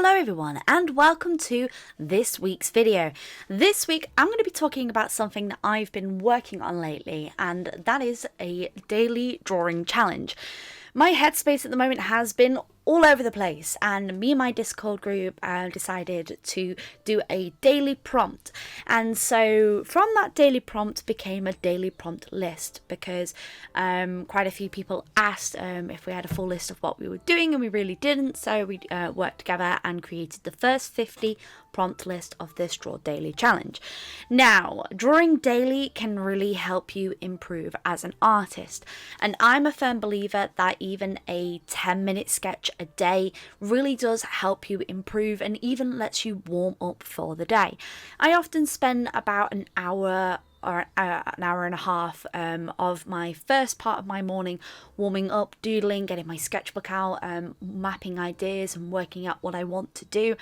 Hello everyone and welcome to this week's video. This week I'm going to be talking about something that I've been working on lately, and that is a daily drawing challenge. My headspace at the moment has been all over the place, and me and my Discord group decided to do a daily prompt, and so from that daily prompt became a daily prompt list, because quite a few people asked if we had a full list of what we were doing, and we really didn't. So we worked together and created the first 50 prompt list of this Draw Daily challenge. Now, drawing daily can really help you improve as an artist, and I'm a firm believer that even a 10-minute sketch a day really does help you improve and even lets you warm up for the day. I often spend about an hour or an hour and a half of my first part of my morning warming up, doodling, getting my sketchbook out, mapping ideas and working out what I want to do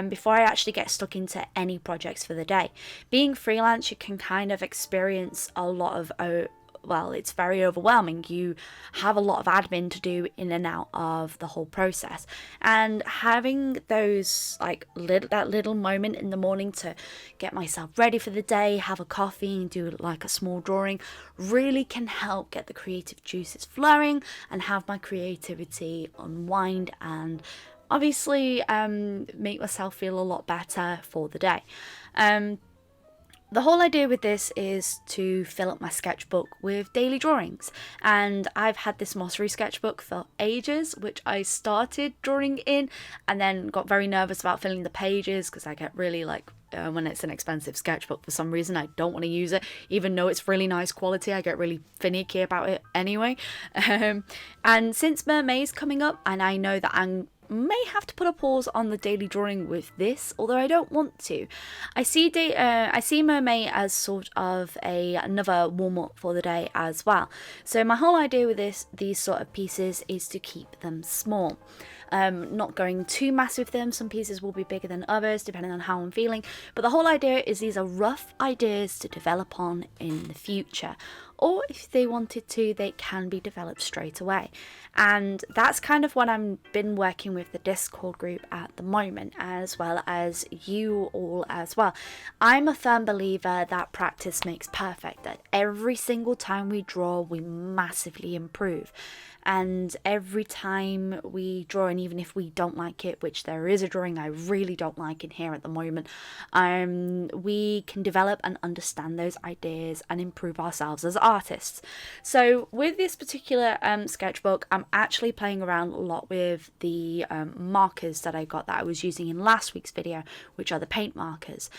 before I actually get stuck into any projects for the day. Being freelance, you can kind of experience a lot of well, it's very overwhelming. You have a lot of admin to do in and out of the whole process, and having those that little moment in the morning to get myself ready for the day, have a coffee and do like a small drawing really can help get the creative juices flowing and have my creativity unwind, and obviously make myself feel a lot better for the day. The whole idea with this is to fill up my sketchbook with daily drawings, and I've had this Mossery sketchbook for ages, which I started drawing in and then got very nervous about filling the pages because I get really when it's an expensive sketchbook, for some reason I don't want to use it even though it's really nice quality. I get really finicky about it anyway. And since Mermaid's coming up, and I know that I may have to put a pause on the daily drawing with this, although I don't want to. I see Mermaid as sort of another warm-up for the day as well. So my whole idea with these sort of pieces is to keep them small. Not going too massive with them. Some pieces will be bigger than others depending on how I'm feeling, but the whole idea is these are rough ideas to develop on in the future, or if they wanted to, they can be developed straight away. And that's kind of what I've been working with the Discord group at the moment, as well as you all as well. I'm a firm believer that practice makes perfect, that every single time we draw we massively improve, and every time we draw, and even if we don't like it, which there is a drawing I really don't like in here at the moment, we can develop and understand those ideas and improve ourselves as artists. So with this particular sketchbook, I'm actually playing around a lot with the markers that I got that I was using in last week's video, which are the paint markers.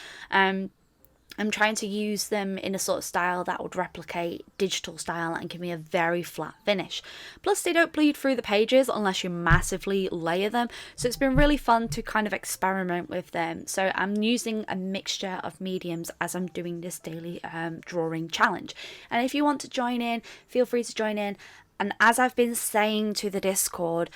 I'm trying to use them in a sort of style that would replicate digital style and give me a very flat finish. Plus, they don't bleed through the pages unless you massively layer them. So it's been really fun to kind of experiment with them. So I'm using a mixture of mediums as I'm doing this daily drawing challenge. And if you want to join in, feel free to join in. And as I've been saying to the Discord,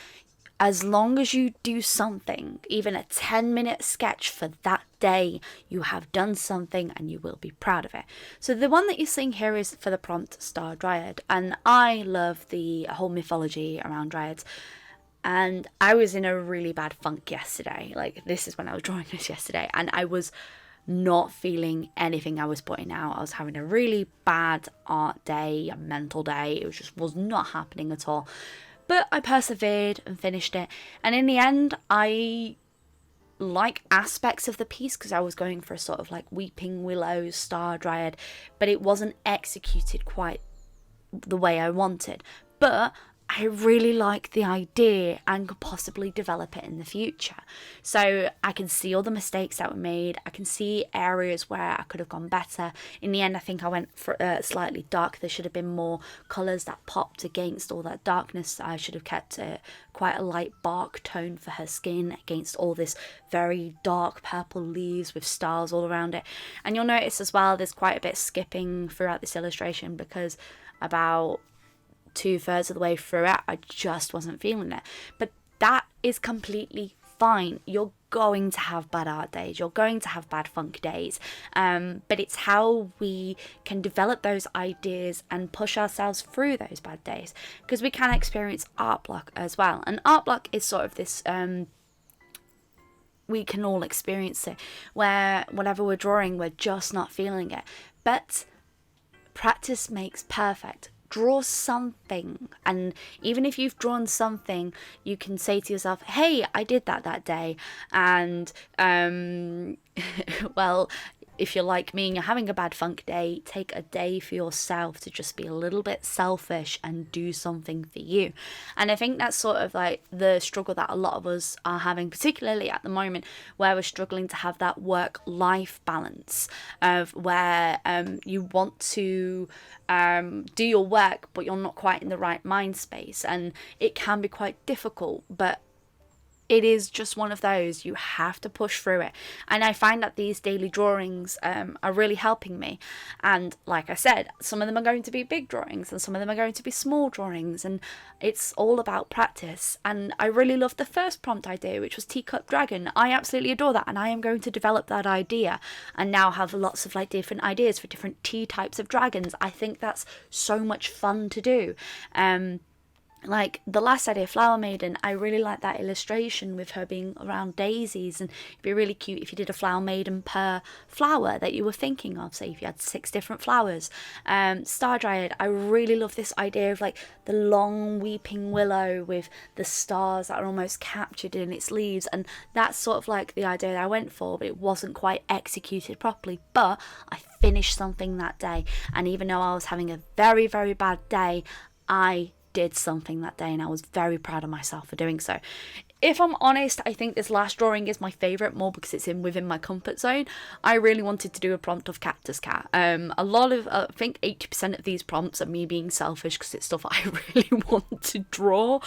as long as you do something, even a 10-minute sketch for that day, you have done something and you will be proud of it. So the one that you're seeing here is for the prompt Star Dryad, and I love the whole mythology around dryads. And I was in a really bad funk yesterday. This is when I was drawing this yesterday, and I was not feeling anything I was putting out. I was having a really bad art day, a mental day. It was not happening at all. But I persevered and finished it, and in the end I like aspects of the piece because I was going for a sort of weeping willow, star dryad, but it wasn't executed quite the way I wanted. But I really like the idea and could possibly develop it in the future. So I can see all the mistakes that were made. I can see areas where I could have gone better. In the end, I think I went for slightly dark. There should have been more colours that popped against all that darkness. I should have kept quite a light bark tone for her skin against all this very dark purple leaves with stars all around it. And you'll notice as well, there's quite a bit of skipping throughout this illustration because about 2/3 of the way through it I just wasn't feeling it. But that is completely fine. You're going to have bad art days, you're going to have bad funk days, but it's how we can develop those ideas and push ourselves through those bad days, because we can experience art block as well. And art block is sort of this we can all experience it, where whatever we're drawing, we're just not feeling it. But practice makes perfect. Draw something, and even if you've drawn something, you can say to yourself, hey, I did that day. And well, if you're like me and you're having a bad funk day, take a day for yourself to just be a little bit selfish and do something for you. And I think that's sort of like the struggle that a lot of us are having, particularly at the moment, where we're struggling to have that work-life balance of where you want to do your work, but you're not quite in the right mind space. And it can be quite difficult, but it is just one of those, you have to push through it. And I find that these daily drawings are really helping me. And like I said, some of them are going to be big drawings and some of them are going to be small drawings, and it's all about practice. And I really loved the first prompt idea, which was Teacup Dragon. I absolutely adore that, and I am going to develop that idea and now have lots of like different ideas for different tea types of dragons. I think that's so much fun to do. Like the last idea, Flower Maiden, I really like that illustration with her being around daisies, and it'd be really cute if you did a Flower Maiden per flower that you were thinking of. Say if you had 6 different flowers. Star Dryad, I really love this idea of like the long weeping willow with the stars that are almost captured in its leaves, and that's sort of like the idea that I went for, but it wasn't quite executed properly. But I finished something that day, and even though I was having a very, very bad day, I did something that day, and I was very proud of myself for doing so. If I'm honest, I think this last drawing is my favourite, more because it's within my comfort zone. I really wanted to do a prompt of Cactus Cat. A lot of, I think 80% of these prompts are me being selfish because it's stuff I really want to draw.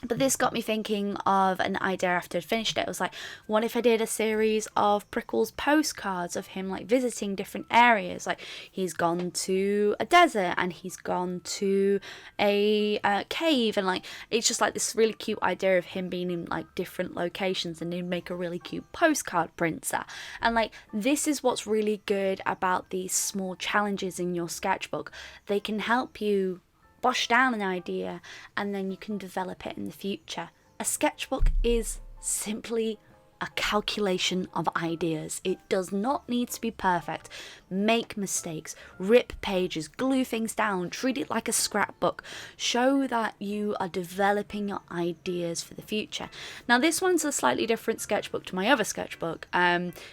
But this got me thinking of an idea after I'd finished it. It was like, what if I did a series of Prickles postcards of him like visiting different areas? Like he's gone to a desert and he's gone to a cave, and like it's just like this really cute idea of him being in like different locations, and he'd make a really cute postcard printer. And like this is what's really good about these small challenges in your sketchbook. They can help you bosh down an idea and then you can develop it in the future. A sketchbook is simply a calculation of ideas. It does not need to be perfect. Make mistakes, rip pages, glue things down, treat it like a scrapbook. Show that you are developing your ideas for the future. Now this one's a slightly different sketchbook to my other sketchbook,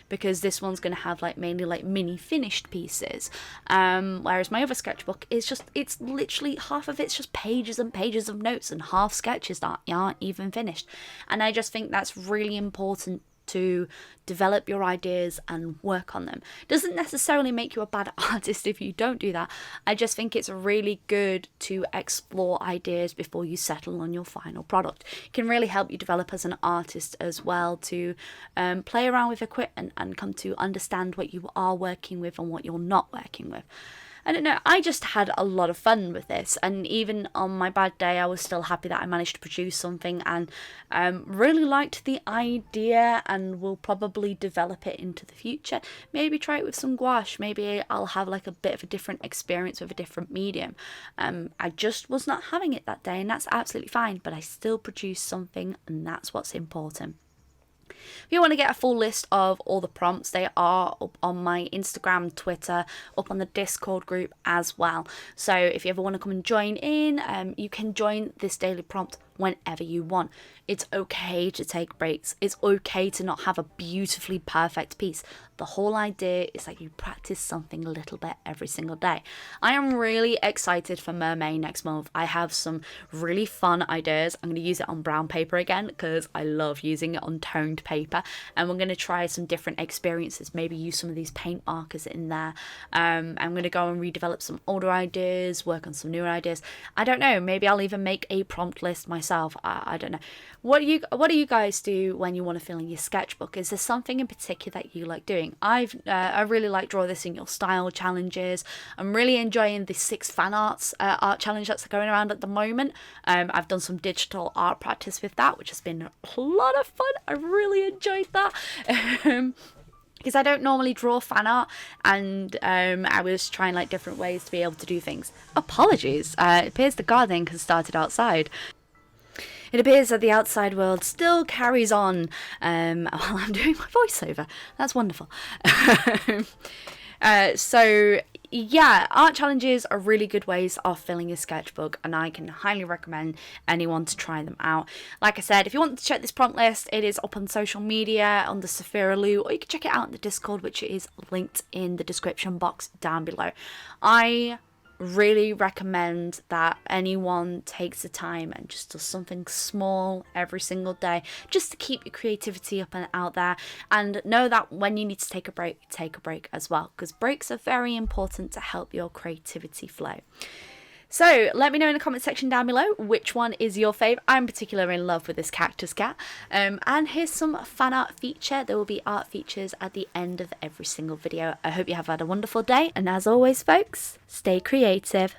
because this one's going to have like mainly like mini finished pieces, whereas my other sketchbook is just, it's literally half of it's just pages and pages of notes and half sketches that aren't even finished. And I just think that's really important to develop your ideas and work on them. Doesn't necessarily make you a bad artist if you don't do that. I just think it's really good to explore ideas before you settle on your final product. It can really help you develop as an artist as well, to play around with equipment and come to understand what you are working with and what you're not working with. I don't know, I just had a lot of fun with this, and even on my bad day I was still happy that I managed to produce something, and really liked the idea and will probably develop it into the future. Maybe try it with some gouache, maybe I'll have like a bit of a different experience with a different medium. I just was not having it that day, and that's absolutely fine, but I still produced something, and that's what's important. If you want to get a full list of all the prompts, they are up on my Instagram, Twitter, up on the Discord group as well. So if you ever want to come and join in, you can join this daily prompt whenever you want. It's okay to take breaks. It's okay to not have a beautifully perfect piece. The whole idea is that you practice something a little bit every single day. I am really excited for Mermaid next month. I have some really fun ideas. I'm going to use it on brown paper again because I love using it on toned paper. And we're going to try some different experiences. Maybe use some of these paint markers in there. I'm going to go and redevelop some older ideas, work on some newer ideas. I don't know. Maybe I'll even make a prompt list myself. I don't know. What do you guys do when you want to fill in your sketchbook? Is there something in particular that you like doing? I really like Draw This in Your Style challenges. I'm really enjoying the 6 fan arts art challenge that's going around at the moment. I've done some digital art practice with that, which has been a lot of fun. I really enjoyed that. Because I don't normally draw fan art, and I was trying like different ways to be able to do things. Apologies, it appears the gardening has started outside. It appears that the outside world still carries on while I'm doing my voiceover. That's wonderful. So yeah, art challenges are really good ways of filling your sketchbook, and I can highly recommend anyone to try them out. Like I said, if you want to check this prompt list, it is up on social media under Sophiralou, or you can check it out in the Discord, which is linked in the description box down below. I really recommend that anyone takes the time and just does something small every single day just to keep your creativity up and out there, and know that when you need to take a break as well, because breaks are very important to help your creativity flow. So let me know in the comment section down below which one is your fave. I'm particularly in love with this cactus cat. And here's some fan art feature. There will be art features at the end of every single video. I hope you have had a wonderful day. And as always, folks, stay creative.